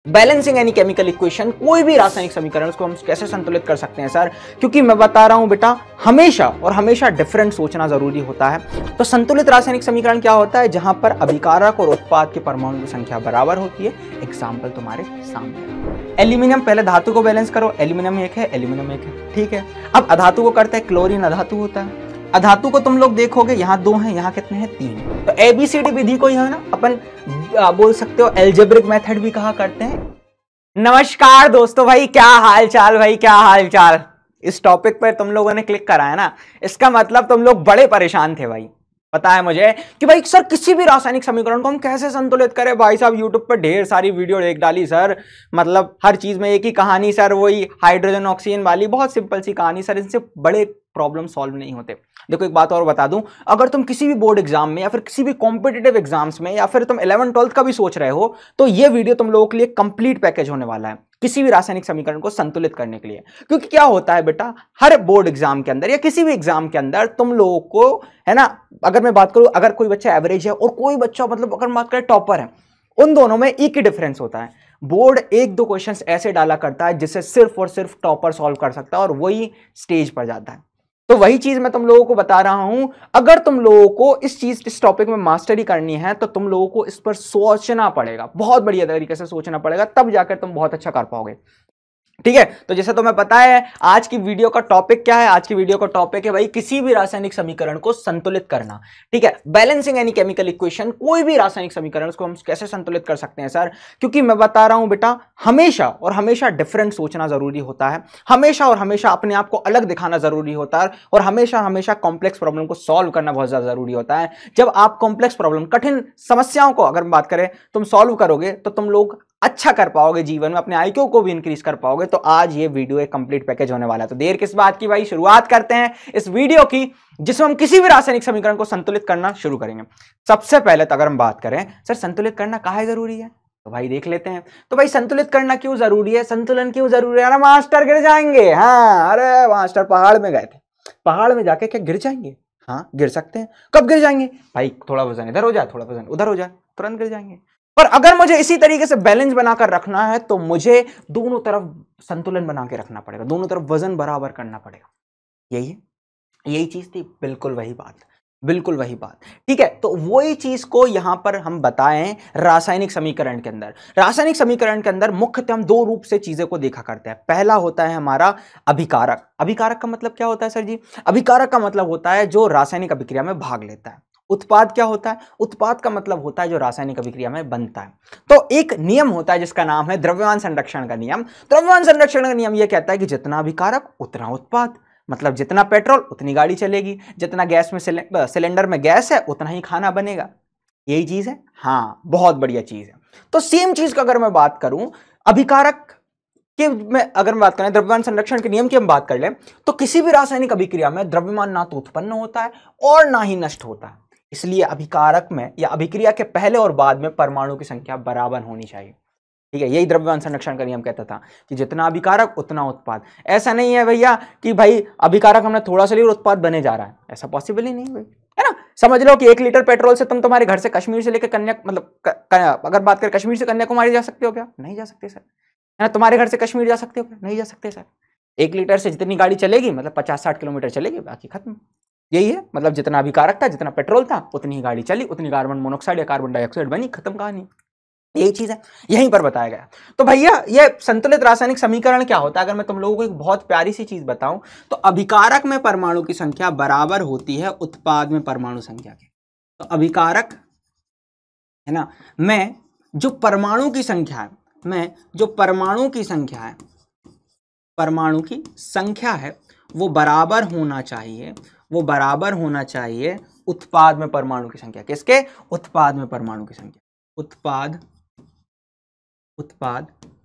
Balancing any chemical equation, कोई भी रासायनिक समीकरण उसको हम कैसे संतुलित कर सकते हैं सर? क्योंकि मैं बता रहा हूं बेटा, हमेशा और हमेशा डिफरेंट सोचना जरूरी होता है। तो संतुलित रासायनिक समीकरण क्या होता है? जहां पर अभिकारक और उत्पाद के परमाणु की संख्या बराबर होती है। एग्जाम्पल तुम्हारे सामने, एल्यूमिनियम, पहले धातु को बैलेंस करो, एल्यूमिनियम एक है, एल्यूमिनियम एक है, ठीक है। अब अधातु को करते हैं, क्लोरीन अधातु होता है। अधातु को तुम लोग देखोगे, यहाँ दो हैं, यहाँ कितने हैं? तीन। तो एबीसीडी विधि को है ना अपन बोल सकते हो एल्जेब्रिक मेथड भी कहा करते हैं। नमस्कार दोस्तों, भाई क्या हाल चाल, भाई क्या हाल चाल। इस टॉपिक पर तुम लोगों ने क्लिक करा है ना, इसका मतलब तुम लोग बड़े परेशान थे भाई। पता है मुझे कि भाई सर किसी भी रासायनिक समीकरण को हम कैसे संतुलित करें। भाई साहब यूट्यूब पर ढेर सारी वीडियो देख डाली सर, मतलब हर चीज में एक ही कहानी सर, वही हाइड्रोजन ऑक्सीजन वाली बहुत सिंपल सी कहानी सर, इनसे बड़े प्रॉब्लम सॉल्व नहीं होते। देखो एक बात और बता दूं, अगर तुम किसी भी बोर्ड एग्जाम में या फिर किसी भी कॉम्पिटिटिव एग्जाम्स में या फिर तुम 11th-12th का भी सोच रहे हो, तो ये वीडियो तुम लोगों के लिए कंप्लीट पैकेज होने वाला है किसी भी रासायनिक समीकरण को संतुलित करने के लिए। क्योंकि क्या होता है बेटा, हर बोर्ड एग्जाम के अंदर या किसी भी एग्जाम के अंदर तुम लोगों को है ना, अगर मैं बात करूं, अगर कोई बच्चा एवरेज है और कोई बच्चा मतलब अगर बात करें टॉपर है, उन दोनों में एक ही डिफरेंस होता है। बोर्ड एक दो क्वेश्चंस ऐसे डाला करता है जिससे सिर्फ और सिर्फ टॉपर सॉल्व कर सकता है और वही स्टेज पर जाता है। तो वही चीज मैं तुम लोगों को बता रहा हूं, अगर तुम लोगों को इस टॉपिक में मास्टरी करनी है तो तुम लोगों को इस पर सोचना पड़ेगा, बहुत बढ़िया तरीके से सोचना पड़ेगा, तब जाकर तुम बहुत अच्छा कर पाओगे। ठीक है, तो जैसे तुम्हें पता है आज की वीडियो का टॉपिक क्या है। आज की वीडियो का टॉपिक है भाई किसी भी रासायनिक समीकरण को संतुलित करना। ठीक है, बैलेंसिंग एनी केमिकल इक्वेशन, कोई भी रासायनिक समीकरण उसको हम कैसे संतुलित कर सकते हैं सर? क्योंकि मैं बता रहा हूं बेटा, हमेशा और हमेशा डिफरेंट सोचना जरूरी होता है, हमेशा और हमेशा अपने आप को अलग दिखाना जरूरी होता है, और हमेशा हमेशा कॉम्प्लेक्स प्रॉब्लम को सॉल्व करना बहुत ज्यादा जरूरी होता है। जब आप कॉम्प्लेक्स प्रॉब्लम, कठिन समस्याओं को अगर बात करें तुम सॉल्व करोगे तो तुम लोग अच्छा कर पाओगे जीवन में, अपने आईक्यू को भी इंक्रीज कर पाओगे। तो आज ये वीडियो एक कंप्लीट पैकेज होने वाला है। तो देर किस बात की भाई, शुरुआत करते हैं इस वीडियो की जिसमें हम किसी भी रासायनिक समीकरण को संतुलित करना शुरू करेंगे। सबसे पहले तो अगर हम बात करें सर संतुलित करना काहे जरूरी है, तो भाई देख लेते हैं। तो भाई संतुलित करना क्यों जरूरी है, संतुलन क्यों जरूरी है? अरे मास्टर गिर जाएंगे। हाँ, अरे मास्टर पहाड़ में गए थे, पहाड़ में जाके क्या गिर जाएंगे? हाँ गिर सकते हैं। कब गिर जाएंगे भाई? थोड़ा वजन इधर हो जाए, थोड़ा वजन उधर हो जाए, तुरंत गिर जाएंगे। पर अगर मुझे इसी तरीके से बैलेंस बनाकर रखना है तो मुझे दोनों तरफ संतुलन बना के रखना पड़ेगा, दोनों तरफ वजन बराबर करना पड़ेगा। यही है, यही चीज थी, बिल्कुल वही बात, बिल्कुल वही बात। ठीक है, तो वही चीज को यहां पर हम बताएं रासायनिक समीकरण के अंदर। रासायनिक समीकरण के अंदर मुख्यतः हम दो रूप से चीजें को देखा करते हैं। पहला होता है हमारा अभिकारक। अभिकारक का मतलब क्या होता है सर जी? अभिकारक का मतलब होता है जो रासायनिक अभिक्रिया में भाग लेता है। उत्पाद क्या होता है? उत्पाद का मतलब होता है जो रासायनिक अभिक्रिया में बनता है। तो एक नियम होता है जिसका नाम है द्रव्यमान संरक्षण का नियम। द्रव्यमान संरक्षण का नियम यह कहता है कि जितना अभिकारक उतना उत्पाद, मतलब जितना पेट्रोल उतनी गाड़ी चलेगी, जितना गैस में सिलेंडर में गैस है उतना ही खाना बनेगा। यही चीज है। हाँ, बहुत बढ़िया चीज है। तो सेम चीज का अगर मैं बात करूं अभिकारक के में, अगर मैं बात करें द्रव्यमान संरक्षण के नियम की हम बात कर लें, तो किसी भी रासायनिक अभिक्रिया में द्रव्यमान ना तो उत्पन्न होता है और ना ही नष्ट होता है। इसलिए अभिकारक में या अभिक्रिया के पहले और बाद में परमाणु की संख्या बराबर होनी चाहिए। ठीक है, यही द्रव्यमान संरक्षण का नियम कहता था कि जितना अभिकारक उतना उत्पाद। ऐसा नहीं है भैया कि भाई अभिकारक हमने थोड़ा सा लिया और उत्पाद बने जा रहा है, ऐसा पॉसिबल ही नहीं भाई, है ना। समझ लो कि 1 लीटर पेट्रोल से तुम तुम्हारे घर से कश्मीर से लेकर अगर बात करें कश्मीर से कन्याकुमारी जा सकते हो क्या? नहीं जा सकते सर, है ना। तुम्हारे घर से कश्मीर जा सकते हो क्या? नहीं जा सकते सर। 1 लीटर से जितनी गाड़ी चलेगी मतलब 50-60 किलोमीटर चलेगी, बाकी खत्म। यही है, मतलब जितना अभिकारक था, जितना पेट्रोल था, उतनी ही गाड़ी चली, उतनी कार्बन मोनोऑक्साइड या कार्बन डाइऑक्साइड बनी, खत्म कहानी। यही चीज है, यहीं पर बताया गया। तो भैया ये संतुलित रासायनिक समीकरण क्या होता है? अगर मैं तुम लोगों को एक बहुत प्यारी सी चीज बताऊं तो अभिकारक में परमाणु की संख्या बराबर होती है उत्पाद में परमाणु संख्या के। तो अभिकारक है ना में जो परमाणु की संख्या है, में जो परमाणु की संख्या है, परमाणु की संख्या है वो बराबर होना चाहिए, वो बराबर होना चाहिए उत्पाद में परमाणु की संख्या। किसके? उत्पाद में परमाणु की संख्या। उत्पाद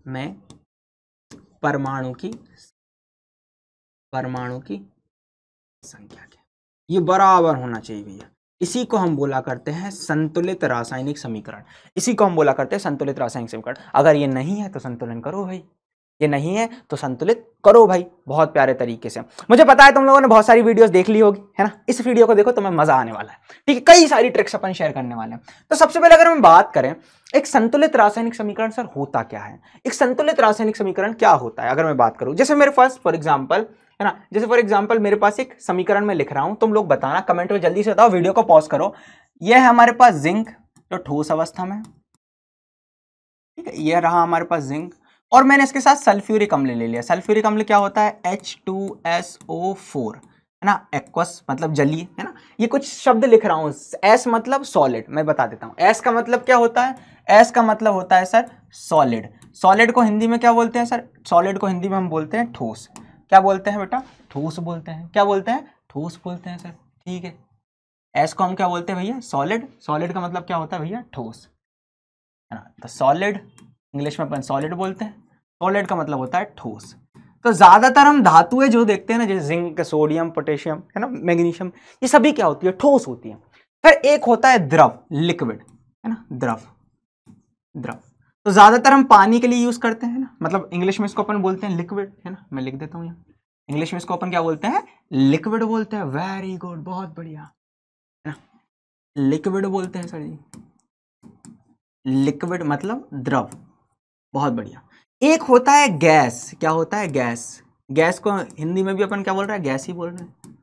में परमाणु की संख्या के, ये बराबर होना चाहिए भैया। इसी को हम बोला करते हैं संतुलित रासायनिक समीकरण। इसी को हम बोला करते हैं संतुलित रासायनिक समीकरण। अगर ये नहीं है तो संतुलन करो भाई, ये नहीं है तो संतुलित करो भाई बहुत प्यारे तरीके से। मुझे पता है तुम लोगों ने बहुत सारी वीडियोस देख ली होगी, है ना। इस वीडियो को देखो, तुम्हें मजा आने वाला है, ठीक है। कई सारी ट्रिक्स अपन शेयर करने वाले हैं। तो सबसे पहले अगर हम बात करें एक संतुलित रासायनिक समीकरण सर होता क्या है, एक संतुलित रासायनिक समीकरण क्या होता है। अगर मैं बात करूं, जैसे मेरे पास फॉर एग्जाम्पल, है ना, जैसे फॉर एग्जाम्पल मेरे पास एक समीकरण में लिख रहा हूं, तुम लोग बताना कमेंट में, जल्दी से बताओ, वीडियो को पॉज करो। यह है हमारे पास जिंक जो ठोस अवस्था में, ठीक है, यह रहा हमारे पास जिंक, और मैंने इसके साथ सल्फ्यूरिक अम्ल ले लिया। सल्फ्यूरिक अम्ल क्या होता है, H2SO4, है ना, एक्वस मतलब जलीय, है ना। ये कुछ शब्द लिख रहा हूं, S मतलब सॉलिड, मैं बता देता हूं। S का मतलब क्या होता है, S का मतलब होता है सर सॉलिड। सॉलिड को हिंदी में क्या बोलते हैं सर, सॉलिड को हिंदी में हम बोलते हैं ठोस। क्या बोलते हैं बेटा, ठोस बोलते हैं। क्या बोलते हैं, ठोस बोलते हैं सर, ठीक है। S को हम क्या बोलते हैं भैया, सॉलिड। सॉलिड का मतलब क्या होता है भैया, ठोस, है ना। तो सॉलिड इंग्लिश में अपन सॉलिड बोलते हैं, सॉलिड का मतलब होता है ठोस। तो ज्यादातर हम धातुएं जो देखते हैं ना, जैसे जिंक, सोडियम, पोटेशियम, है ना, मैग्नीशियम, ये सभी क्या होती है, ठोस होती है। फिर एक होता है द्रव, लिक्विड, है ना, द्रव। द्रव तो ज्यादातर हम पानी के लिए यूज करते हैं ना, मतलब इंग्लिश में इसको अपन बोलते हैं लिक्विड, है ना। मैं लिख देता हूं यहाँ, इंग्लिश में इसको अपन क्या बोलते हैं, लिक्विड बोलते हैं। वेरी गुड, बहुत बढ़िया, है ना, लिक्विड बोलते हैं सर जी। लिक्विड मतलब द्रव, बहुत बढ़िया। एक होता है गैस, क्या होता है, गैस। गैस को हिंदी में भी अपन क्या बोल रहे हैं, गैस ही बोल रहे हैं।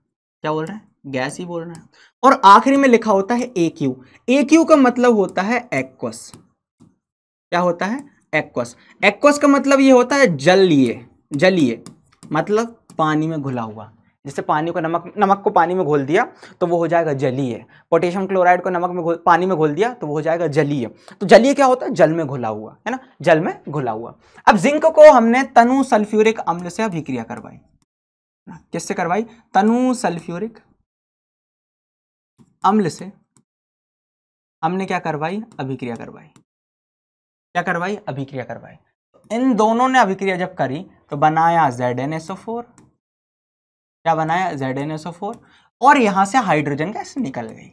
क्या बोल रहे हैं, गैस ही बोल रहे हैं। और आखिरी में लिखा होता है AQ। AQ का मतलब होता है एक्वस। क्या होता है, एक्वस। एक्वस का मतलब ये होता है जलीय। जलीय मतलब पानी में घुला हुआ। जैसे पानी को नमक को पानी में घोल दिया तो वो हो जाएगा जलीय। पोटेशियम क्लोराइड को पानी में घोल दिया तो वो हो जाएगा जलीय। तो जलीय क्या होता है, जल में घुला हुआ, है ना, जल में घुला हुआ। अब जिंक को हमने तनु सल्फ्यूरिक अम्ल से अभिक्रिया करवाई। किससे करवाई, तनु सल्फ्यूरिक अम्ल से हमने क्या करवाई, अभिक्रिया करवाई। क्या करवाई, अभिक्रिया करवाई। इन दोनों ने अभिक्रिया जब करी तो बनाया ZnSO4। क्या बनाया, ZnSO4, और यहां से हाइड्रोजन गैस निकल गई।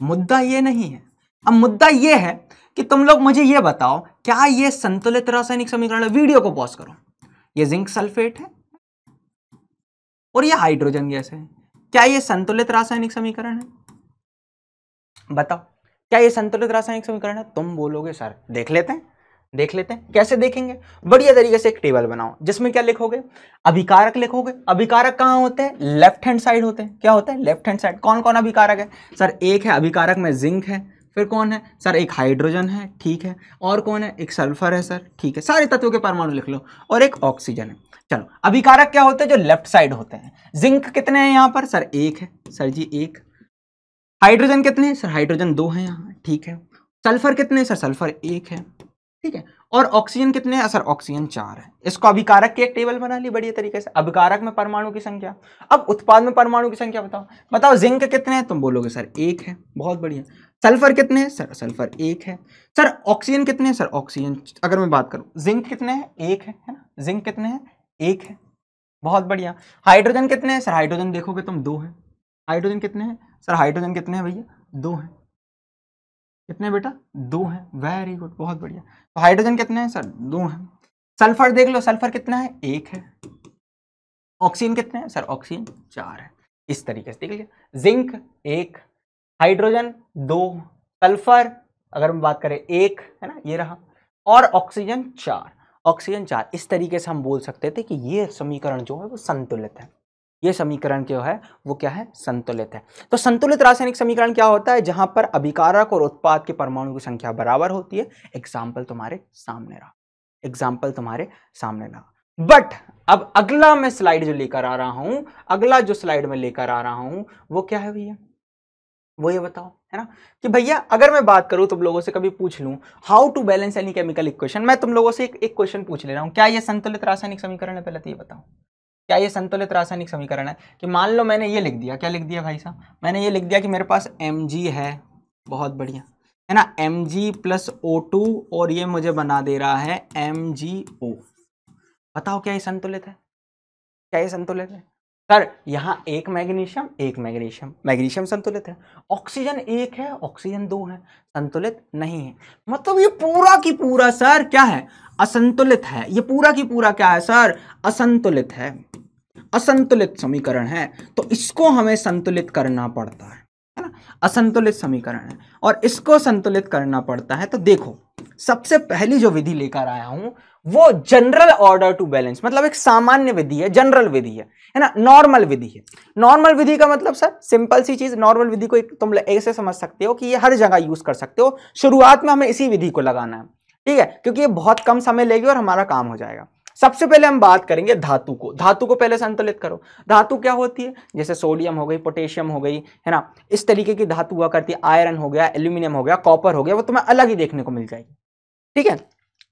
मुद्दा ये नहीं है, अब मुद्दा ये है कि तुम लोग मुझे ये बताओ, क्या ये संतुलित रासायनिक समीकरण है। वीडियो को पॉज करो। ये जिंक सल्फेट है और ये हाइड्रोजन गैस है, क्या ये संतुलित रासायनिक समीकरण है, बताओ क्या ये संतुलित रासायनिक समीकरण है। तुम बोलोगे सर देख लेते हैं, देख लेते हैं। कैसे देखेंगे, बढ़िया तरीके से एक टेबल बनाओ जिसमें क्या लिखोगे, अभिकारक लिखोगे। अभिकारक कहाँ होते हैं, लेफ्ट हैंड साइड होते हैं। क्या होता है, लेफ्ट हैंड साइड। कौन कौन अभिकारक है सर, एक है अभिकारक में जिंक है, फिर कौन है सर, एक हाइड्रोजन है, ठीक है, और कौन है, एक सल्फर है सर, ठीक है, सारे तत्वों के परमाणु लिख लो, और एक ऑक्सीजन है। चलो अभिकारक क्या होते हैं, जो लेफ्ट साइड होते हैं। जिंक कितने हैं यहाँ पर सर, एक है सर जी, एक। हाइड्रोजन कितने हैं सर, हाइड्रोजन 2 है यहाँ, ठीक है। सल्फर कितने हैं सर, सल्फर 1 है, ठीक है। और ऑक्सीजन कितने हैं सर, ऑक्सीजन 4 है। इसको अभिकारक की एक टेबल बना ली बढ़िया तरीके से। अभिकारक में परमाणु की संख्या, अब उत्पाद में परमाणु की संख्या बताओ। बताओ जिंक कितने हैं, तुम बोलोगे सर 1 है, बहुत बढ़िया। सल्फर कितने हैं सर, सल्फर 1 है। सर ऑक्सीजन कितने हैं सर, ऑक्सीजन अगर मैं बात करूं, जिंक कितने हैं, 1 है ना, जिंक कितने हैं, 1 है, बहुत बढ़िया। हाइड्रोजन कितने हैं सर, हाइड्रोजन देखोगे तुम 2 है। हाइड्रोजन कितने हैं सर, हाइड्रोजन कितने हैं भैया, 2 है। कितने बेटा, 2 है, वेरी गुड, बहुत बढ़िया। तो हाइड्रोजन कितने हैं सर, 2 है। सल्फर देख लो, सल्फर कितना है, 1 है। ऑक्सीजन कितने हैं सर, ऑक्सीजन 4 है। इस तरीके से देख लिया, जिंक 1, हाइड्रोजन 2, सल्फर अगर हम बात करें 1, है ना, ये रहा, और ऑक्सीजन 4, ऑक्सीजन 4। इस तरीके से हम बोल सकते थे कि ये समीकरण जो है वो संतुलित है। ये समीकरण जो है वो क्या है, संतुलित है। तो संतुलित रासायनिक समीकरण क्या होता है, जहां पर अभिकारक और उत्पाद के परमाणु की संख्या बराबर होती है। एग्जाम्पल तुम्हारे सामने रहा, एग्जाम्पल तुम्हारे सामने रहा। बट अब अगला मैं स्लाइड जो लेकर आ रहा हूं, अगला जो स्लाइड में लेकर आ रहा हूं वो क्या है भैया, वो ये बताओ, है ना, कि भैया अगर मैं बात करूं तुम लोगों से कभी पूछ लूं how to balance any chemical equation, मैं तुम लोगों से एक क्वेश्चन पूछ ले रहा हूं, क्या ये संतुलित रासायनिक समीकरण है, पहले तो ये बताओ क्या ये संतुलित रासायनिक समीकरण है। कि मान लो मैंने ये लिख दिया, क्या लिख दिया भाई साहब, मैंने ये लिख दिया कि मेरे पास Mg है, बहुत बढ़िया, है ना, Mg प्लस O2, और ये मुझे बना दे रहा है MgO। बताओ क्या ये संतुलित है, क्या ये संतुलित है। सर यहाँ एक मैग्नीशियम, एक मैग्नीशियम, मैग्नीशियम संतुलित है। ऑक्सीजन एक है, ऑक्सीजन दो है, संतुलित नहीं है। मतलब ये पूरा की पूरा सर क्या है, असंतुलित है। ये पूरा की पूरा क्या है सर, असंतुलित है, असंतुलित समीकरण है। तो इसको हमें संतुलित करना पड़ता है ना, असंतुलित समीकरण है और इसको संतुलित करना पड़ता है। तो देखो सबसे पहली जो विधि लेकर आया हूं वो जनरल ऑर्डर टू बैलेंस, मतलब एक सामान्य विधि है, जनरल विधि है ना, नॉर्मल विधि है। नॉर्मल विधि का मतलब सर सिंपल सी चीज, नॉर्मल विधि को तुम ऐसे समझ सकते हो कि ये हर जगह यूज कर सकते हो। शुरुआत में हमें इसी विधि को लगाना है, ठीक है, क्योंकि ये बहुत कम समय लेगी और हमारा काम हो जाएगा। सबसे पहले हम बात करेंगे धातु को। धातु को पहले संतुलित करो। धातु क्या होती है, जैसे सोडियम हो गई, पोटेशियम हो गई, है ना, इस तरीके की धातु हुआ करती है। आयरन हो गया, एल्यूमिनियम हो गया, कॉपर हो गया, वो तुम्हें अलग ही देखने को मिल जाएगी, ठीक है।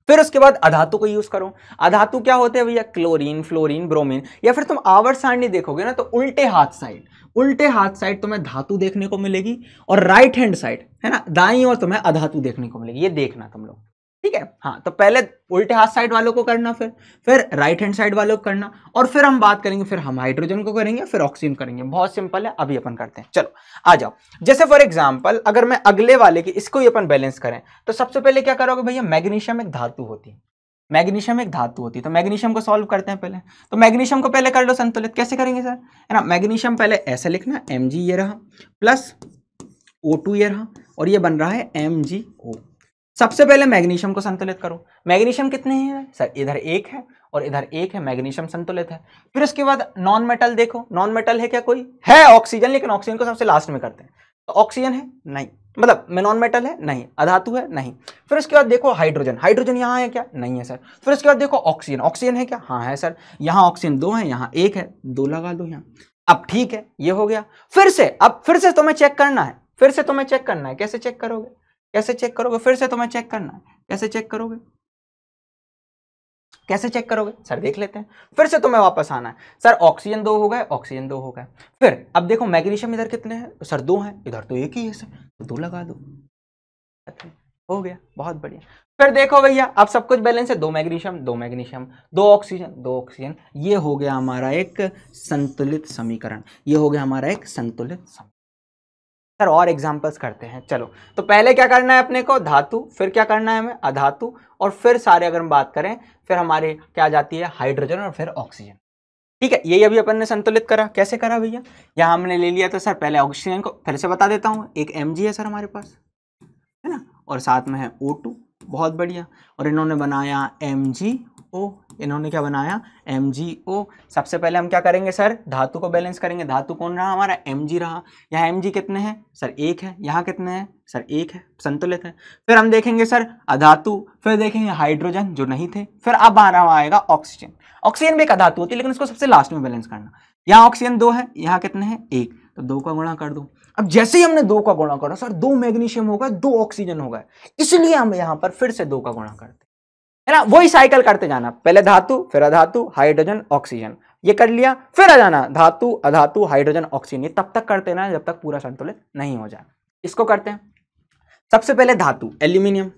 फिर उसके बाद अधातु को यूज करो। अधातु क्या होते हैं भैया, क्लोरीन, फ्लोरीन, ब्रोमीन। या फिर तुम आवर्त सारणी देखोगे ना तो उल्टे हाथ साइड, उल्टे हाथ साइड तुम्हें धातु देखने को मिलेगी और राइट हैंड साइड, है ना, दाईं ओर तुम्हें अधातु देखने को मिलेगी। ये देखना तुम लोग, ठीक है। हाँ, तो पहले उल्टे हाथ साइड वालों को करना, फिर राइट हैंड साइड वालों को करना, और फिर हम बात करेंगे, फिर हम हाइड्रोजन को करेंगे, फिर ऑक्सीजन करेंगे। बहुत सिंपल है, अभी अपन करते हैं। चलो आ जाओ। जैसे फॉर एग्जांपल अगर मैं अगले वाले की इसको ही अपन बैलेंस करें तो सबसे पहले क्या करोगे भैया, मैग्नीशियम एक धातु होती है, मैग्नीशियम एक धातु होती है। तो मैग्नीशियम को सॉल्व करते हैं पहले। तो मैग्नीशियम को पहले कर लो संतुलित। कैसे करेंगे सर, है ना, मैग्नीशियम पहले ऐसे लिखना, Mg ये रहा प्लस O2 ये रहा और ये बन रहा है MgO। सबसे पहले मैग्नीशियम को संतुलित करो। मैग्नीशियम कितने हैं सर, इधर एक है और इधर एक है, मैग्नीशियम संतुलित है। फिर उसके बाद नॉन मेटल देखो, नॉन मेटल है क्या, कोई है ऑक्सीजन, लेकिन ऑक्सीजन को सबसे लास्ट में करते हैं। तो ऑक्सीजन है नहीं, मतलब नॉन मेटल है नहीं, अधातु है नहीं। फिर उसके बाद देखो हाइड्रोजन, हाइड्रोजन यहाँ है क्या, नहीं है सर। फिर उसके बाद देखो ऑक्सीजन, ऑक्सीजन है क्या, हाँ है सर। यहाँ ऑक्सीजन दो है, यहाँ एक है, दो लगा दो यहाँ। अब ठीक है, ये हो गया। फिर से अब फिर से तुम्हें चेक करना है, फिर से तुम्हें चेक करना है। कैसे चेक करोगे, कैसे चेक करोगे, फिर से तुम्हें चेक करना है। कैसे चेक करोगे, कैसे चेक करोगे सर, देख लेते हैं। फिर से तुम्हें वापस आना है सर, ऑक्सीजन दो हो गए, ऑक्सीजन दो हो गए। फिर अब देखो मैग्नीशियम इधर कितने हैं सर, दो हैं, इधर तो एक ही है सर, तो दो लगा दो, हो गया, बहुत बढ़िया। फिर देखो भैया अब सब कुछ बैलेंस है, दो मैग्नीशियम, दो मैग्नीशियम, दो ऑक्सीजन, दो ऑक्सीजन। ये हो गया हमारा एक संतुलित समीकरण, ये हो गया हमारा एक संतुलित समीकरण। सर और एग्जांपल्स करते हैं। चलो, तो पहले क्या करना है अपने को, धातु, फिर क्या करना है हमें, अधातु, और फिर सारे अगर हम बात करें फिर हमारे क्या जाती है, हाइड्रोजन और फिर ऑक्सीजन, ठीक है। यही अभी अपन ने संतुलित करा। कैसे करा भैया, यहाँ हमने ले लिया, तो सर पहले ऑक्सीजन को फिर से बता देता हूँ, एक Mg है सर हमारे पास, है ना, और साथ में है O2, बहुत बढ़िया। और इन्होंने बनाया MgO, इन्होंने क्या बनाया, MgO। सबसे पहले हम क्या करेंगे सर, धातु को बैलेंस करेंगे। धातु कौन रहा हमारा, Mg रहा। यहाँ Mg कितने हैं सर, एक है। यहाँ कितने हैं सर, एक है, संतुलित है। फिर हम देखेंगे सर अधातु, फिर देखेंगे हाइड्रोजन जो नहीं थे, फिर अब आ रहा आएगा ऑक्सीजन। ऑक्सीजन भी एक अधातु होती है, लेकिन उसको सबसे लास्ट में बैलेंस करना। यहाँ ऑक्सीजन दो है, यहाँ कितने हैं, एक, तो दो का गुणा कर दो। अब जैसे ही हमने दो का गुणा करा सर, दो मैग्नीशियम होगा, दो ऑक्सीजन होगा, इसलिए हम यहाँ पर फिर से दो का गुणा करते है ना। वही साइकिल करते जाना, पहले धातु, फिर अधातु, हाइड्रोजन, ऑक्सीजन, ये कर लिया। फिर आ जाना धातु, अधातु, हाइड्रोजन, ऑक्सीजन, ये तब तक करते ना जब तक पूरा संतुलित नहीं हो जाए। इसको करते हैं। सबसे पहले धातु, एल्यूमिनियम,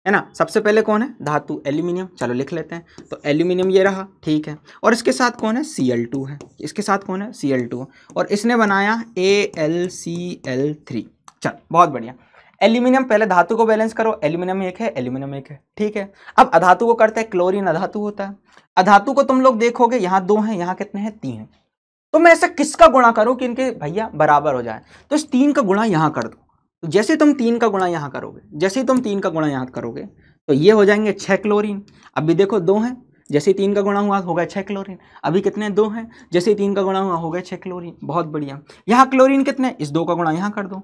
है ना, सबसे पहले कौन है, धातु एल्यूमिनियम। चलो लिख लेते हैं। तो एल्यूमिनियम ये रहा, ठीक है, और इसके साथ कौन है, Cl2 है। इसके साथ कौन है, Cl2, और इसने बनाया AlCl3। चल बहुत बढ़िया। एल्यूमिनियम, पहले धातु को बैलेंस करो, एल्यूमिनियम एक है, एल्यूमिनियम एक है, ठीक है। अब अधातु को करते हैं, क्लोरीन अधातु होता है। अधातु को तुम लोग देखोगे, यहाँ दो हैं, यहाँ कितने हैं, तीन हैं। तो मैं ऐसा किसका गुणा करूं कि इनके भैया बराबर हो जाए, तो इस तीन का गुणा यहाँ कर दो। तो जैसे तुम तीन का गुणा यहाँ करोगे, जैसे तुम तीन का गुणा यहाँ करोगे, तो ये हो जाएंगे 6 क्लोरीन। अभी देखो दो हैं, जैसे तीन का गुणा हुआ हो गया 6 क्लोरीन। अभी कितने, दो हैं, जैसे तीन का गुणा हुआ हो गया 6 क्लोरीन। बहुत बढ़िया। यहाँ क्लोरीन कितने, इस दो का गुणा यहाँ कर दो।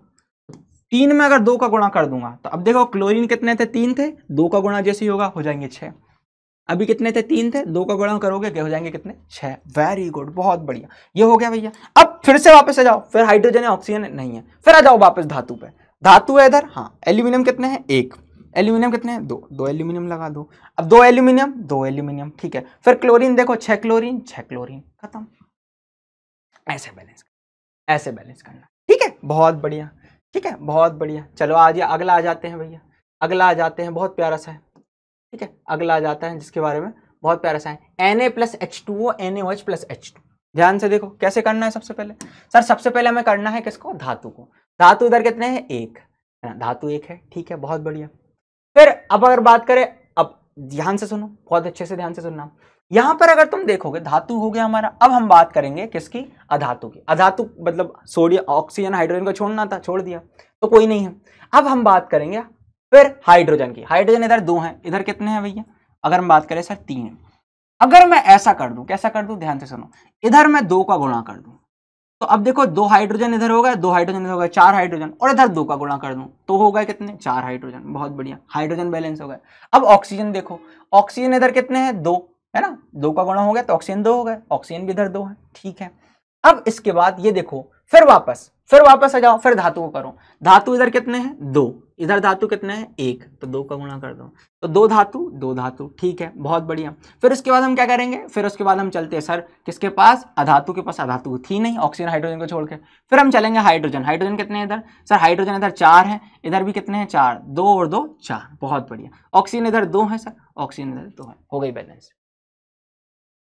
तीन में अगर दो का गुणा कर दूंगा तो अब देखो क्लोरीन कितने थे, तीन थे, दो का गुणा जैसे ही होगा हो जाएंगे 6। अभी कितने थे, तीन थे, दो का गुणा करोगे क्या हो जाएंगे कितने, 6। वेरी गुड, बहुत बढ़िया, ये हो गया भैया। अब फिर से वापस आ जाओ, फिर हाइड्रोजन है, ऑक्सीजन नहीं है, फिर आ जाओ वापस धातु पे। धातु है इधर, हाँ, एल्यूमिनियम कितने हैं, एक, एल्यूमिनियम कितने हैं, दो, दो एल्यूमिनियम लगा दो। अब दो एल्यूमिनियम, दो एल्यूमिनियम, ठीक है। फिर क्लोरीन देखो, 6 क्लोरीन, 6 क्लोरीन, खत्म। ऐसे बैलेंस, ऐसे बैलेंस करना, ठीक है, बहुत बढ़िया, ठीक है, बहुत बढ़िया। चलो आज अगला आ जाते हैं भैया, अगला आ जाते हैं, बहुत प्यारा सा है, ठीक है। अगला आ जाता है जिसके बारे में बहुत प्यारा सा है, Na+H2O NaOH+H2। ध्यान से देखो कैसे करना है। सबसे पहले सर सबसे पहले हमें करना है किसको, धातु को। धातु इधर कितने हैं, एक है ना, धातु एक है, ठीक है, बहुत बढ़िया। फिर अब अगर बात करें, अब ध्यान से सुनो, बहुत अच्छे से ध्यान से सुनना। यहां पर अगर तुम देखोगे धातु हो गया हमारा, अब हम बात करेंगे किसकी, अधातु की। अधातु मतलब सोडियम ऑक्सीजन हाइड्रोजन को छोड़ना था, छोड़ दिया तो कोई नहीं है। अब हम बात करेंगे फिर हाइड्रोजन की। हाइड्रोजन इधर 2 हैं, इधर कितने हैं भैया, अगर हम बात करें सर 3 है। अगर मैं ऐसा कर दूं, कैसा कर दूं, ध्यान से सुनो, इधर मैं 2 का गुणा कर दूं, तो अब देखो 2 हाइड्रोजन इधर हो गए, 2 हाइड्रोजन इधर हो गए, 4 हाइड्रोजन, और इधर 2 का गुणा कर दूं तो हो गए कितने, 4 हाइड्रोजन, बहुत बढ़िया, हाइड्रोजन बैलेंस हो गए। अब ऑक्सीजन देखो, ऑक्सीजन इधर कितने हैं, 2 है ना, 2 का गुणा हो गया तो ऑक्सीजन 2 हो गए, ऑक्सीजन भी इधर 2 है, ठीक है। अब इसके बाद ये देखो, फिर वापस आ जाओ, फिर धातु को करो। धातु इधर कितने हैं, 2, इधर धातु कितने हैं, 1, तो 2 का गुणा कर दो, तो 2 धातु, ठीक है, बहुत बढ़िया। फिर उसके बाद हम क्या करेंगे, फिर उसके बाद हम चलते हैं सर किसके पास, अधातु के पास। अधातु थी नहीं, ऑक्सीजन हाइड्रोजन को छोड़ के। फिर हम चलेंगे हाइड्रोजन। हाइड्रोजन कितने हैं इधर, सर हाइड्रोजन इधर 4 है, इधर भी कितने हैं, 4, 2 और 2 4, बहुत बढ़िया। ऑक्सीजन इधर 2 है सर, ऑक्सीजन इधर 2 है, हो गई बैलेंस,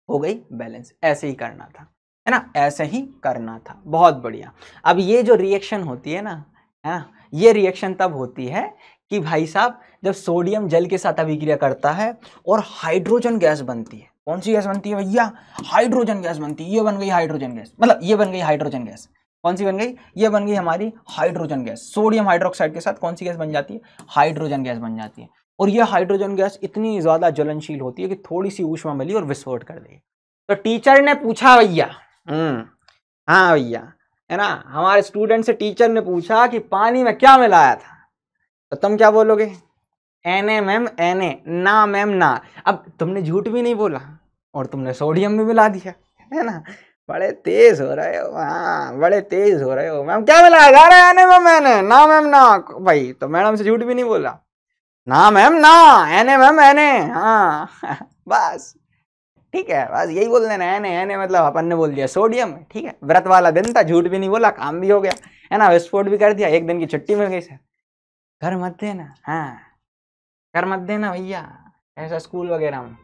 हो गई बैलेंस। ऐसे ही करना था, है ना, ऐसे ही करना था, बहुत बढ़िया। अब ये जो रिएक्शन होती है ना, है ना, ये रिएक्शन तब होती है कि भाई साहब जब सोडियम जल के साथ अभिक्रिया करता है और हाइड्रोजन गैस बनती है। कौन सी गैस बनती है भैया, हाइड्रोजन गैस बनती है। ये बन गई हाइड्रोजन गैस, मतलब ये बन गई हाइड्रोजन गैस। कौन सी बन गई, ये बन गई हमारी हाइड्रोजन गैस। सोडियम हाइड्रोक्साइड के साथ कौन सी गैस बन जाती है, हाइड्रोजन गैस बन जाती है। और ये हाइड्रोजन गैस इतनी ज्यादा ज्वलनशील होती है कि थोड़ी सी ऊष्मा मिली और विस्फोट कर देगी। तो टीचर ने पूछा भैया, हाँ भैया, है ना, हमारे स्टूडेंट से टीचर ने पूछा कि पानी में क्या मिलाया था, तो तुम क्या बोलोगे, Na मैम Na, ना मैम ना। अब तुमने झूठ भी नहीं बोला और तुमने सोडियम भी मिला दिया, है ना, बड़े तेज हो रहे हो, हाँ बड़े तेज हो रहे हो। मैम क्या मिलाया, जा रहा है मैम, मैंने ना मैम ना, भाई तो मैडम से झूठ भी नहीं बोला, ना मैम ना, Na मैम Na, हाँ बस ठीक है, बस यही बोल देना, Na मतलब अपन ने बोल दिया सोडियम, ठीक है। व्रत वाला दिन था, झूठ भी नहीं बोला, काम भी हो गया, है ना, विस्फोट भी कर दिया, एक दिन की छुट्टी मिल गई सर। घर मत देना, हाँ घर मत देना भैया, ऐसा स्कूल वगैरह में,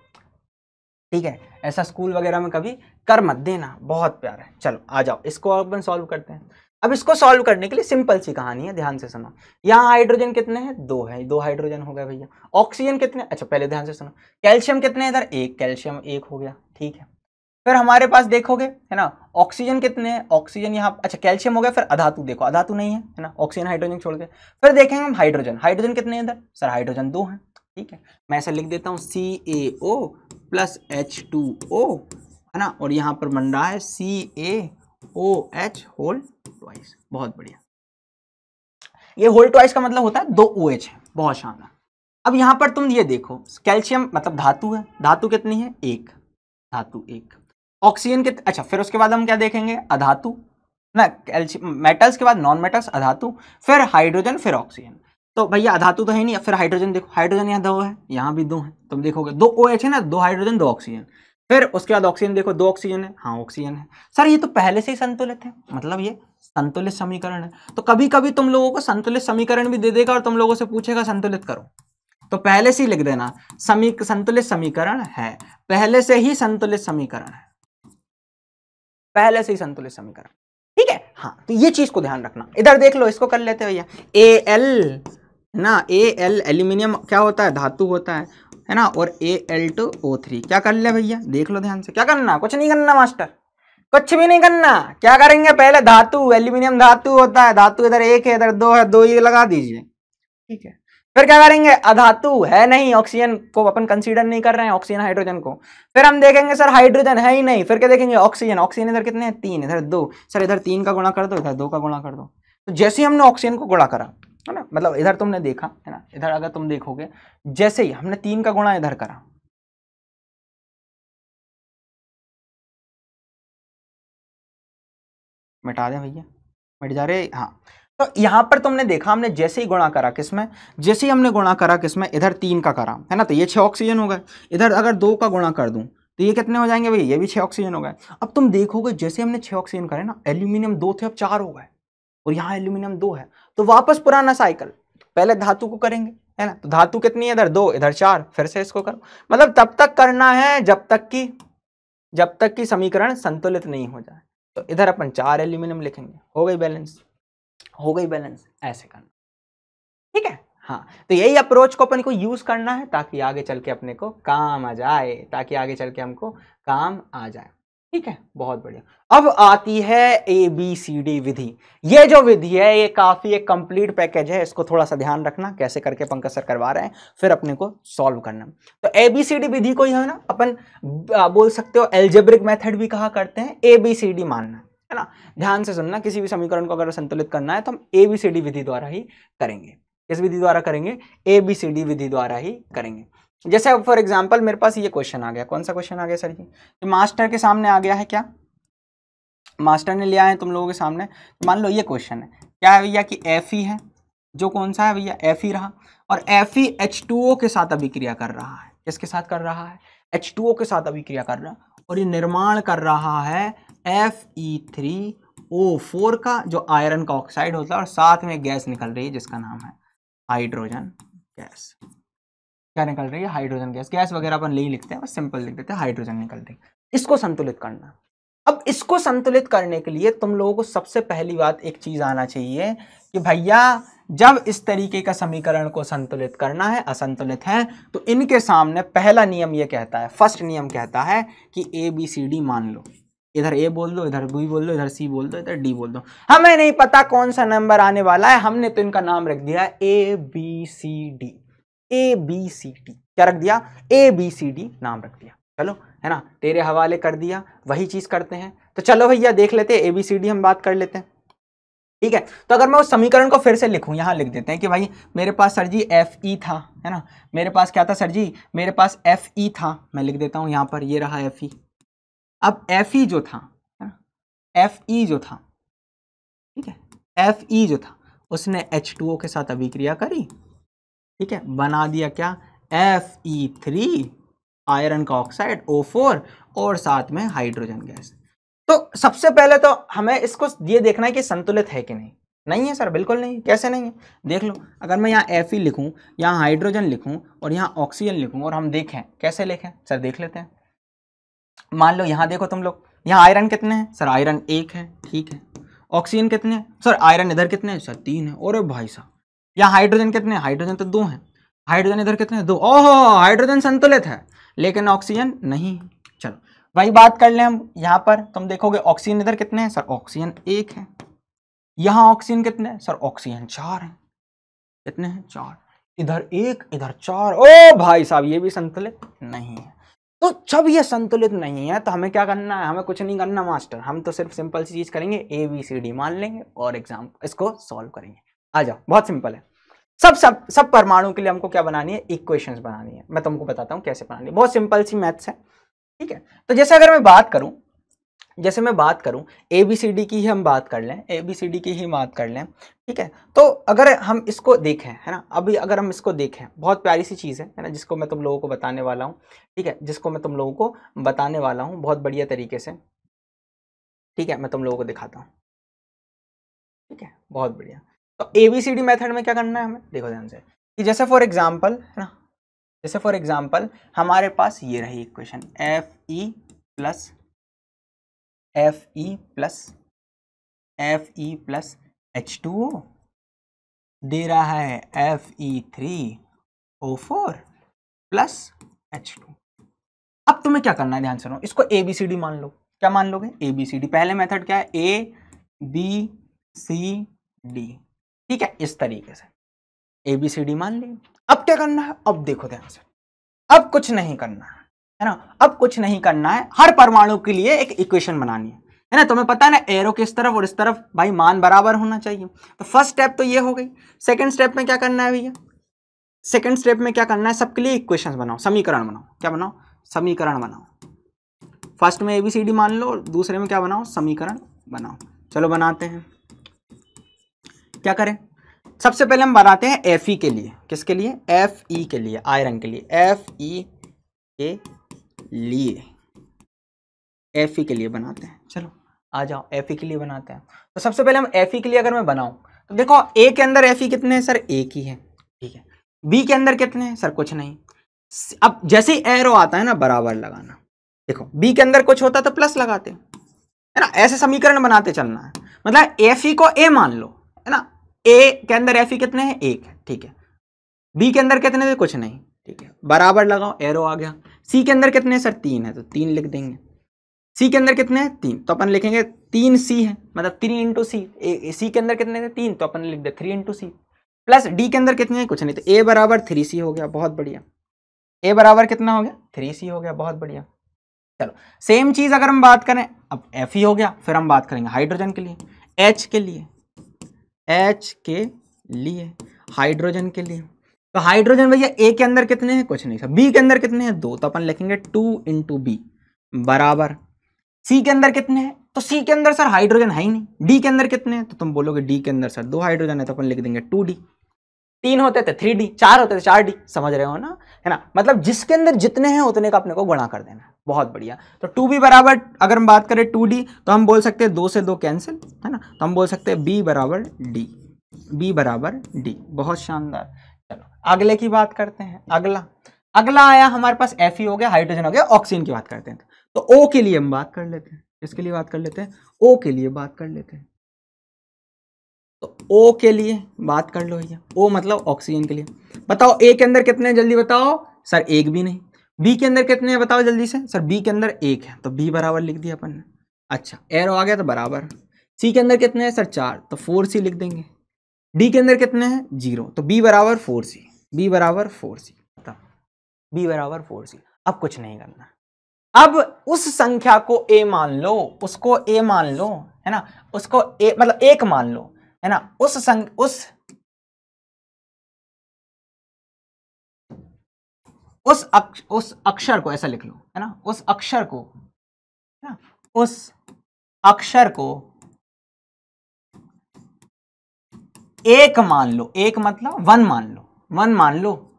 ठीक है, ऐसा स्कूल वगैरह में कभी कर मत देना, बहुत प्यार है। चलो आ जाओ, इसको अपन सॉल्व करते हैं। अब इसको सॉल्व करने के लिए सिंपल सी कहानी है, ध्यान से सुनो। यहाँ हाइड्रोजन कितने हैं, 2 है, 2 हाइड्रोजन हो गए भैया। ऑक्सीजन कितने, अच्छा पहले ध्यान से सुनो। कैल्शियम कितने इधर, 1, कैल्शियम 1 हो गया, ठीक है। फिर हमारे पास देखोगे, है ना, ऑक्सीजन कितने हैं, ऑक्सीजन यहाँ, अच्छा कैल्शियम हो गया। फिर अधातु देखो, अधातु नहीं है ना, ऑक्सीजन हाइड्रोजन छोड़ के। फिर देखेंगे हम हाइड्रोजन, हाइड्रोजन कितने हैं इधर, सर हाइड्रोजन 2 हैं, ठीक है। मैं ऐसा लिख देता हूँ CaO प्लस H2O, है ना, और यहाँ पर बन रहा है CaOH होल ट्वाइस, बहुत बढ़िया। ये होल ट्वाइस का मतलब होता है 2 OH है, बहुत शानदार। अब यहाँ पर तुम ये देखो, कैल्शियम मतलब धातु है, धातु कितनी है, 1, धातु 1। ऑक्सीजन कितने, अच्छा फिर उसके बाद हम क्या देखेंगे, अधातु ना, कैल्शियम मेटल्स के बाद नॉन मेटल्स, अधातु, फिर हाइड्रोजन, फिर ऑक्सीजन। तो भैया अधातु तो है नहीं, फिर हाइड्रोजन देखो, हाइड्रोजन यहाँ 2 है, यहाँ भी 2 है, तुम देखोगे 2 OH है ना, 2 हाइड्रोजन 2 ऑक्सीजन। फिर उसके बाद ऑक्सीजन देखो, 2 ऑक्सीजन है, हाँ ऑक्सीजन है। सर ये तो पहले से ही संतुलित है, मतलब ये संतुलित समीकरण है। तो कभी कभी तुम लोगों को संतुलित समीकरण भी दे देगा और तुम लोगों से पूछेगा संतुलित करो, तो पहले से ही लिख देना संतुलित समीकरण है, पहले से ही संतुलित समीकरण है, पहले से ही संतुलित समीकरण, ठीक है। हाँ तो ये चीज को ध्यान रखना। इधर देख लो, इसको कर लेते भैया, Al ना, Al एल्यूमिनियम क्या होता है, धातु होता है ना, और Al2O3 क्या कर ले भैया, देख लो ध्यान से। क्या करना, कुछ नहीं करना मास्टर, कुछ भी नहीं करना। क्या करेंगे, पहले धातु, एल्यूमिनियम धातु होता है, धातु इधर 1 है, इधर 2 है, 2 ये लगा दीजिए, ठीक है। फिर क्या करेंगे, अधातु है नहीं, ऑक्सीजन को अपन कंसीडर नहीं कर रहे हैं, ऑक्सीजन हाइड्रोजन को। फिर हम देखेंगे सर हाइड्रोजन है ही नहीं, फिर क्या देखेंगे, ऑक्सीजन, ऑक्सीजन इधर कितने हैं, 3, इधर 2, सर इधर 3 का गुणा कर दो, इधर 2 का गुणा कर दो। तो जैसे ही हमने ऑक्सीजन को गुणा करा, है ना, मतलब इधर तुमने देखा है ना, इधर अगर तुम देखोगे, जैसे ही हमने 3 का गुणा इधर करा, मिटा दें भैया, मिट जा रहे, हाँ। तो यहां पर तुमने देखा, हमने जैसे ही गुणा करा किसमें, जैसे ही हमने गुणा करा किसमें, इधर 3 का करा, है ना, तो ये 6 ऑक्सीजन हो गए। इधर अगर 2 का गुणा कर दूं तो ये कितने हो जाएंगे भैया, ये भी 6 ऑक्सीजन हो गए। अब तुम देखोगे जैसे हमने 6 ऑक्सीजन करे ना, एल्यूमिनियम 2 थे, अब 4 हो गए, और यहाँ एल्यूमिनियम 2 है, तो वापस पुराना साइकिल, पहले धातु को करेंगे, है ना, तो धातु कितनी है, इधर 2, इधर 4, फिर से इसको करो। मतलब तब तक करना है जब तक कि जब तक कि समीकरण संतुलित नहीं हो जाए। तो इधर अपन 4 एल्यूमिनियम लिखेंगे, हो गई बैलेंस, हो गई बैलेंस, ऐसे करना, ठीक है। हाँ, तो यही अप्रोच को अपन को यूज करना है ताकि आगे चल के अपने को काम आ जाए, ताकि आगे चल के हमको काम आ जाए, ठीक है, बहुत बढ़िया। अब आती है ABCD विधि। ये जो विधि है ये काफी एक कंप्लीट पैकेज है, इसको थोड़ा सा ध्यान रखना कैसे करके पंकज सर करवा रहे हैं, फिर अपने को सॉल्व करना। तो ABCD विधि को ही है ना अपन बोल सकते हो एल्जेब्रिक मेथड भी कहा करते हैं, ABCD मानना है ना। ध्यान से सुनना, किसी भी समीकरण को अगर संतुलित करना है तो हम ABCD विधि द्वारा ही करेंगे। किस विधि द्वारा करेंगे? ABCD विधि द्वारा ही करेंगे। जैसे फॉर एग्जांपल मेरे पास ये क्वेश्चन आ गया, कौन सा क्वेश्चन आ गया सर जी? तो मास्टर के सामने आ गया है, क्या मास्टर ने लिया है तुम लोगों के सामने। तो मान लो ये क्वेश्चन है, क्या है भैया कि Fe है, जो कौन सा है भैया Fe रहा, और Fe H2O के साथ अभिक्रिया कर रहा है। किसके साथ कर रहा है? H2O के साथ अभिक्रिया कर रहा है, और ये निर्माण कर रहा है Fe3O4 का, जो आयरन का ऑक्साइड होता है, और साथ में गैस निकल रही है जिसका नाम है हाइड्रोजन गैस। क्या निकल रही है? Hydrogen gas. गैस वगैरह अपन नहीं लिखते हैं, बस सिंपल लिख देते हैं, हाइड्रोजन निकल रही है। इसको संतुलित करना। अब इसको संतुलित करने के लिए तुम लोगों को सबसे पहली बात एक चीज आना चाहिए कि भैया जब इस तरीके का समीकरण को संतुलित करना है, असंतुलित है, तो इनके सामने पहला नियम ये कहता है, फर्स्ट नियम कहता है कि ABCD मान लो। इधर A बोल दो, इधर B बोल दो, इधर C बोल दो, इधर D बोल दो। हमें नहीं पता कौन सा नंबर आने वाला है, हमने तो इनका नाम रख दिया ABCD। ABCD क्या रख दिया? ABCD नाम रख दिया। चलो, है ना, तेरे हवाले कर दिया, वही चीज करते हैं। तो चलो भैया देख लेते हैं, ABCD हम बात कर लेते हैं, ठीक है। तो अगर मैं उस समीकरण को फिर से लिखूं, यहां लिख देते हैं कि भाई मेरे पास सर जी Fe था, है ना, मेरे पास क्या था सर जी? मेरे पास Fe था, मैं लिख देता हूं यहां पर, ये रहा Fe। अब Fe जो था, है ना, Fe जो था, ठीक है, Fe जो था उसने H2O के साथ अभिक्रिया करी, ठीक है, बना दिया क्या? Fe3 आयरन का ऑक्साइड O4 और साथ में हाइड्रोजन गैस। तो सबसे पहले तो हमें इसको ये देखना है कि संतुलित है कि नहीं। नहीं है सर, बिल्कुल नहीं। कैसे नहीं है? देख लो, अगर मैं यहाँ Fe लिखूं, यहाँ हाइड्रोजन लिखूं और यहाँ ऑक्सीजन लिखूं, और हम देखें कैसे लिखें सर, देख लेते हैं। मान लो यहाँ देखो तुम लोग, यहाँ आयरन कितने हैं सर? आयरन 1 है, ठीक है। ऑक्सीजन कितने हैं सर? आयरन इधर कितने हैं सर? 3 है। और भाई साहब यहाँ हाइड्रोजन कितने हैं? हाइड्रोजन तो 2 है। हाइड्रोजन इधर कितने हैं? 2। ओहो, हाइड्रोजन संतुलित है लेकिन ऑक्सीजन नहीं। चलो वही बात कर लें हम, यहाँ पर तुम देखोगे ऑक्सीजन इधर कितने हैं सर? ऑक्सीजन 1 है। यहाँ ऑक्सीजन कितने हैं सर? ऑक्सीजन 4 है। कितने हैं? 4। इधर 1 इधर 4। ओ भाई साहब ये भी संतुलित नहीं है। तो जब ये संतुलित नहीं है तो हमें क्या करना है? हमें कुछ नहीं करना मास्टर, हम तो सिर्फ सिंपल सी चीज करेंगे, ABCD मान लेंगे और एग्जाम इसको सॉल्व करेंगे। आ जाओ, बहुत सिंपल है। सब परमाणु के लिए हमको क्या बनानी है? इक्वेशंस बनानी है। मैं तुमको बताता हूं कैसे बनानी है, बहुत सिंपल सी मैथ्स है, ठीक है। तो जैसे अगर मैं बात करूं, ABCD की ही हम बात कर लें, ABCD की ही बात कर लें, ठीक है। तो अगर हम इसको देखें, है ना, अभी अगर हम इसको देखें, बहुत प्यारी सी चीज़ है ना, जिसको मैं तुम लोगों को बताने वाला हूँ, ठीक है, जिसको मैं तुम लोगों को बताने वाला हूँ बहुत बढ़िया तरीके से, ठीक है, मैं तुम लोगों को दिखाता हूँ, ठीक है, बहुत बढ़िया। तो ABCD मेथड में क्या करना है हमें? देखो ध्यान से, कि जैसे फॉर एग्जाम्पल, है ना, जैसे फॉर एग्जाम्पल हमारे पास ये रही इक्वेशन Fe प्लस H2O दे रहा है Fe3O4 प्लस H2। अब तुम्हें क्या करना है? ध्यान सुनो, इसको ABCD मान लो। क्या मान लोगे? ABCD। पहले मेथड क्या है? ABCD, ठीक है, इस तरीके से ABCD मान ली। अब क्या करना है? अब देखो ध्यान से, अब कुछ नहीं करना है ना, अब कुछ नहीं करना है। हर परमाणु के लिए एक इक्वेशन बनानी है ना। तुम्हें पता है ना, एरो किस तरफ और इस तरफ भाई मान बराबर होना चाहिए। तो फर्स्ट स्टेप तो ये हो गई। सेकंड स्टेप में क्या करना है भैया? सेकंड स्टेप में क्या करना है? सबके लिए इक्वेशंस बनाओ, समीकरण बनाओ। क्या बनाओ? समीकरण बनाओ। फर्स्ट में ABCD मान लो, दूसरे में क्या बनाओ? समीकरण बनाओ। चलो बनाते हैं। क्या करें? सबसे पहले हम बनाते हैं Fe के लिए। किसके लिए? Fe के लिए, आयरन के लिए। Fe के लिए बनाते हैं। चलो आ जाओ, Fe के लिए बनाते हैं। तो सबसे पहले हम Fe के लिए अगर मैं बनाऊं तो देखो, A के अंदर Fe कितने हैं सर? एक ही है, ठीक है। B के अंदर कितने हैं सर? कुछ नहीं। अब जैसे ही एरो आता है ना, बराबर लगाना, देखो बी के अंदर कुछ होता तो प्लस लगाते, है ना, ऐसे समीकरण बनाते चलना है। मतलब एफ ई को ए मान लो, है ना, ए के अंदर एफ ई कितने हैं, एक है, ठीक है। बी के अंदर कितने थे, कुछ नहीं, ठीक है, बराबर लगाओ, एरो आ गया। सी के अंदर कितने हैं सर, 3 है, तो 3 लिख देंगे। सी के अंदर कितने हैं, 3, तो अपन लिखेंगे 3 सी है, मतलब 3 इंटू सी। सी के अंदर कितने थे, 3, तो अपन लिख दे 3 इंटू सी। प्लस डी के अंदर कितने हैं, कुछ नहीं, तो ए बराबर 3 सी हो गया, बहुत बढ़िया। ए बराबर कितना हो गया, 3 सी हो गया, बहुत बढ़िया। चलो सेम चीज अगर हम बात करें, अब एफ ई हो गया, फिर हम बात करेंगे हाइड्रोजन के लिए, एच के लिए, एच के लिए, हाइड्रोजन के लिए। तो हाइड्रोजन भैया ए के अंदर कितने हैं, कुछ नहीं सर। बी के अंदर कितने हैं, 2, तो अपन लिखेंगे 2 इंटू बी बराबर। सी के अंदर कितने हैं, तो सी के अंदर सर हाइड्रोजन है ही नहीं। डी के अंदर कितने हैं, तो तुम बोलोगे डी के अंदर सर 2 हाइड्रोजन है, तो अपन लिख देंगे 2D। 3 होते थे 3D, 4 होते थे 4D, समझ रहे हो ना, है ना, मतलब जिसके अंदर जितने हैं उतने का अपने को गुणा कर देना, बहुत बढ़िया। तो 2B बराबर, अगर हम बात करें 2D, तो हम बोल सकते हैं 2 से 2 कैंसिल, है ना, तो हम बोल सकते हैं B बराबर D, B बराबर D, बहुत शानदार। चलो अगले की बात करते हैं। अगला आया हमारे पास Fe हो गया, हाइड्रोजन हो गया, ऑक्सीजन की बात करते हैं। तो O के लिए हम बात कर लेते हैं, इसके लिए बात कर लेते हैं, O के लिए बात कर लेते हैं। तो O के लिए बात कर लो भैया, O मतलब ऑक्सीजन के लिए। बताओ A के अंदर कितने हैं, जल्दी बताओ सर, एक भी नहीं। B के अंदर कितने हैं बताओ जल्दी से, सर B के अंदर 1 है, तो B बराबर लिख दिया अपन ने। अच्छा एरो आ गया तो बराबर। C के अंदर कितने हैं सर, 4, तो 4C लिख देंगे। D के अंदर कितने हैं, 0, तो B बराबर 4C, B बराबर 4C, B बराबर 4C। अब कुछ नहीं करना, अब उस संख्या को A मान लो, उसको A मान लो, है ना, उसको A मतलब 1 मान लो, है ना, उस अक्षर को ऐसा लिख लो, है ना, उस अक्षर को, है ना, उस अक्षर को 1 मान लो, 1 मतलब 1 मान लो, 1 मान लो,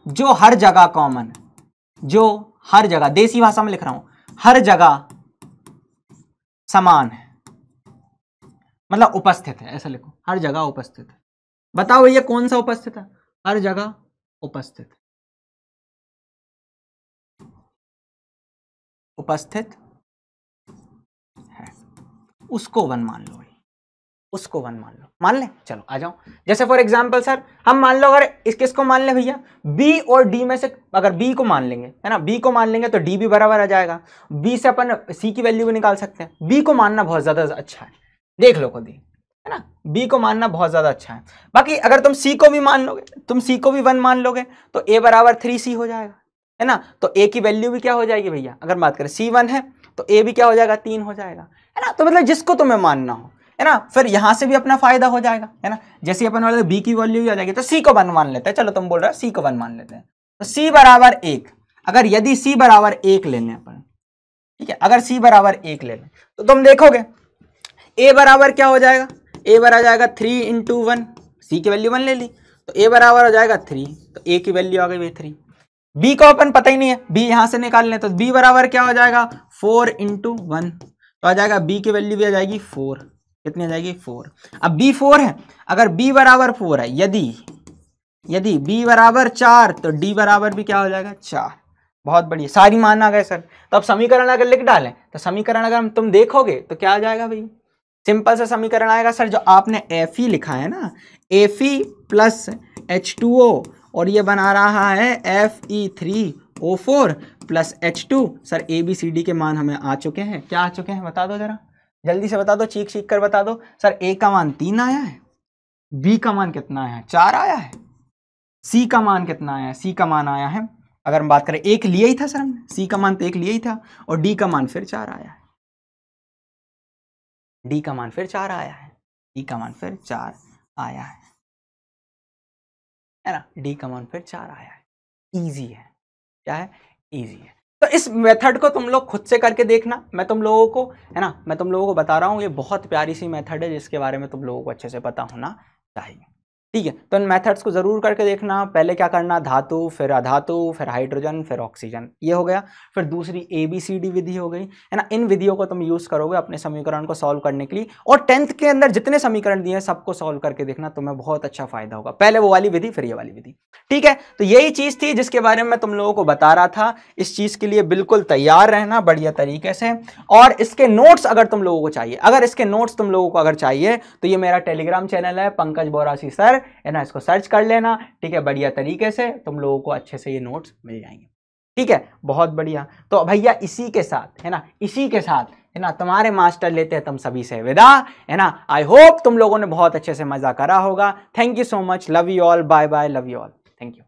जो हर जगह कॉमन, जो हर जगह, देसी भाषा में लिख रहा हूं, हर जगह समान है, मतलब उपस्थित है, ऐसा लिखो, हर जगह उपस्थित है। बताओ भैया कौन सा उपस्थित है, हर जगह उपस्थित, उपस्थित है, उसको 1 मान लो, उसको 1 मान लो, मान ले। चलो आ जाओ, जैसे फॉर एग्जांपल सर हम मान लो, अगर किसको मान ले भैया, B और D में से अगर B को मान लेंगे, है ना, B को मान लेंगे तो D भी बराबर आ जाएगा। B से अपन C की वैल्यू भी निकाल सकते हैं। B को मानना बहुत ज्यादा अच्छा है, देख लो खुद ही, है ना, B को मानना बहुत ज्यादा अच्छा है। बाकी अगर तुम C को भी मान लोगे, तुम C को भी 1 मान लोगे, तो A बराबर 3C हो जाएगा, है ना, तो A की वैल्यू भी क्या हो जाएगी भैया, अगर बात करें C 1 है तो A भी क्या हो जाएगा, 3 हो जाएगा, है ना। तो मतलब जिसको तुम्हें मानना हो, है ना, फिर यहां से भी अपना फायदा हो जाएगा, है ना, जैसे अपन वाले B की वैल्यू भी आ जाएगी, तो C को 1 मान लेते हैं। चलो तुम बोल रहे हो C को 1 मान लेते हैं, तो C बराबर 1, अगर यदि C बराबर 1 ले लें अपन, ठीक है, अगर C बराबर 1 ले लें तो तुम देखोगे A बराबर क्या हो जाएगा, A बराबर जाएगा 3 इंटू 1, C की वैल्यू 1 ले ली, तो A बराबर हो जाएगा 3, तो A की वैल्यू आ गई 3। B को अपन पता ही नहीं है, B यहां से निकाल लें, तो B बराबर क्या हो जाएगा, 4 इंटू 1, तो आ जाएगा B की वैल्यू भी आ जाएगी 4, कितनी आ जाएगी 4। अब B 4 है, अगर B बराबर 4 है, यदि B बराबर 4, तो D बराबर भी क्या हो जाएगा 4। बहुत बढ़िया, सारी मान आ गए सर। तो अब समीकरण अगर लिख डालें, तो समीकरण अगर तुम देखोगे तो क्या आ जाएगा भाई, सिंपल सा समीकरण आएगा सर, जो आपने Fe लिखा है ना, Fe प्लस H2O, और ये बना रहा है Fe3O4 plus H2। Sir ABCD के मान हमें आ चुके हैं, क्या आ चुके हैं बता दो जरा, जल्दी से बता दो, चीख चीख कर बता दो। सर A का मान 3 आया है, B का मान कितना आया है, 4 आया है, C का मान कितना आया है, C का मान आया है, अगर हम बात करें 1 लिया ही था सर हमने, C का मान तो 1 लिया ही था, और D का मान फिर 4 आया है, D का मान फिर 4 आया है, D का मान फिर 4 आया है ना, D का मान फिर 4 आया है। इजी है, क्या है, इजी है। तो इस मेथड को तुम लोग खुद से करके देखना, मैं तुम लोगों को, है ना, मैं तुम लोगों को बता रहा हूँ, ये बहुत प्यारी सी मेथड है जिसके बारे में तुम लोगों को अच्छे से पता होना चाहिए। ठीक है। तो इन मेथड्स को जरूर करके देखना। पहले क्या करना, धातु, फिर अधातु, फिर हाइड्रोजन, फिर ऑक्सीजन, ये हो गया। फिर दूसरी ABCD विधि हो गई, है ना। इन विधियों को तुम यूज करोगे अपने समीकरण को सॉल्व करने के लिए, और 10th के अंदर जितने समीकरण दिए हैं सबको सॉल्व करके देखना, तुम्हें बहुत अच्छा फायदा होगा। पहले वो वाली विधि, फिर ये वाली विधि, ठीक है। तो यही चीज थी जिसके बारे में तुम लोगों को बता रहा था। इस चीज के लिए बिल्कुल तैयार रहना बढ़िया तरीके से। और इसके नोट्स अगर तुम लोगों को चाहिए, अगर इसके नोट्स तुम लोगों को अगर चाहिए, तो ये मेरा टेलीग्राम चैनल है पंकज बोरासी सर, है ना, इसको सर्च कर लेना, ठीक है। बढ़िया तरीके से तुम लोगों को अच्छे से ये नोट्स मिल जाएंगे, ठीक है। बहुत बढ़िया। तो भैया इसी के साथ, है ना, इसी के साथ, है ना, तुम्हारे मास्टर लेते हैं तुम सभी से विदा, है ना। आई होप तुम लोगों ने बहुत अच्छे से मजा करा होगा। Thank you so much, love you all, bye bye, love you all, thank you.